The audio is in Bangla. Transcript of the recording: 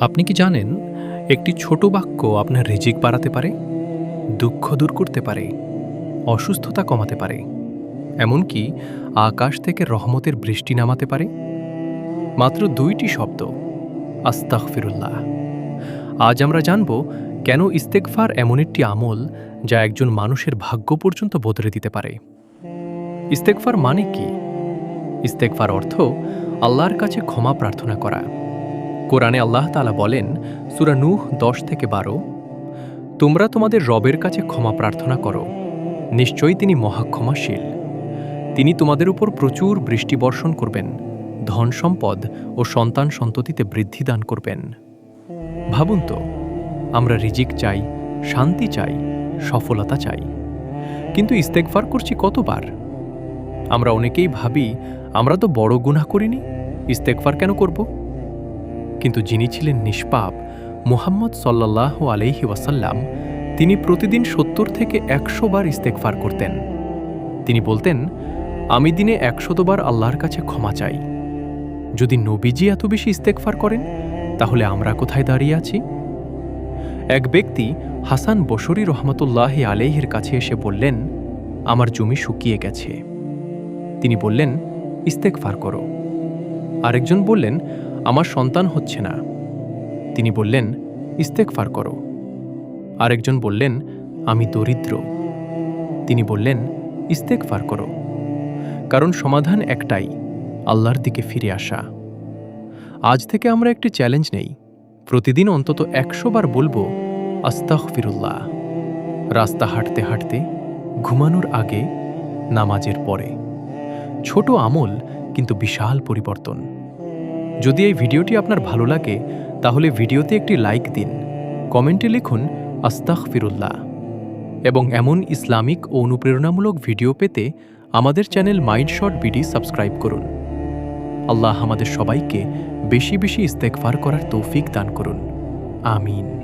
আপনি কি জানেন একটি ছোট বাক্য আপনার রিজিক বাড়াতে পারে, দুঃখ দূর করতে পারে, অসুস্থতা কমাতে পারে, এমনকি আকাশ থেকে রহমতের বৃষ্টি নামাতে পারে? মাত্র ২টি শব্দ, আস্তাগফিরুল্লাহ। আজ আমরা জানব কেন ইস্তেগফার এমন একটি আমল যা একজন মানুষের ভাগ্য পর্যন্ত বদলে দিতে পারে। ইস্তেগফার মানে কি? ইস্তেগফার অর্থ আল্লাহর কাছে ক্ষমা প্রার্থনা করা। কোরআনে আল্লাহ তাআলা বলেন, সূরা নূহ ১০-১২, তোমরা তোমাদের রবের কাছে ক্ষমা প্রার্থনা করো, নিশ্চয়ই তিনি মহাক্ষমাশীল। তিনি তোমাদের উপর প্রচুর বৃষ্টি বর্ষণ করবেন, ধন সম্পদ ও সন্তান সন্ততিতে বৃদ্ধি দান করবেন। ভাবুন তো, আমরা রিজিক চাই, শান্তি চাই, সফলতা চাই, কিন্তু ইস্তেগফার করছি কতবার? আমরা অনেকেই ভাবি, আমরা তো বড় গুনাহ করিনি, ইস্তেগফার কেন করব? কিন্তু যিনি ছিলেন নিষ্পাপ, মুহাম্মদ সাল্লাল্লাহু আলাইহি ওয়াসাল্লাম, তিনি প্রতিদিন ৭০ থেকে ১০০ বার ইস্তেগফার করতেন। তিনি বলতেন, আমি দিনে ১০০ বার আল্লাহর কাছে ক্ষমা চাই। যদি নবীজি এত বেশি ইস্তেগফার করেন, তাহলে আমরা কোথায় দাঁড়িয়ে আছি? এক ব্যক্তি হাসান বসরি রহমতুল্লাহি আলাইহির কাছে এসে বললেন, আমার জমি শুকিয়ে গেছে। তিনি বললেন, ইস্তেগফার করো। আরেকজন বললেন, আমার সন্তান হচ্ছে না। তিনি বললেন, ইস্তেগফার করো। আরেকজন বললেন, আমি দরিদ্র। তিনি বললেন, ইস্তেগফার করো। কারণ সমাধান একটাই, আল্লাহর দিকে ফিরে আসা। আজ থেকে আমরা একটি চ্যালেঞ্জ নেই, প্রতিদিন অন্তত ১০০ বার বলবো, আস্তাগফিরুল্লাহ। রাস্তা হাঁটতে হাঁটতে, ঘুমানোর আগে, নামাজের পরে। ছোট আমল, কিন্তু বিশাল পরিবর্তন। যদি এই ভিডিওটি আপনার ভালো লাগে, তাহলে ভিডিওতে একটি লাইক দিন, কমেন্টে লিখুন আস্তাগফিরুল্লাহ। এবং এমন ইসলামিক ও অনুপ্রেরণামূলক ভিডিও পেতে আমাদের চ্যানেল মাইন্ডশট বিডি সাবস্ক্রাইব করুন। আল্লাহ আমাদের সবাইকে বেশি বেশি ইস্তেগফার করার তৌফিক দান করুন। আমিন।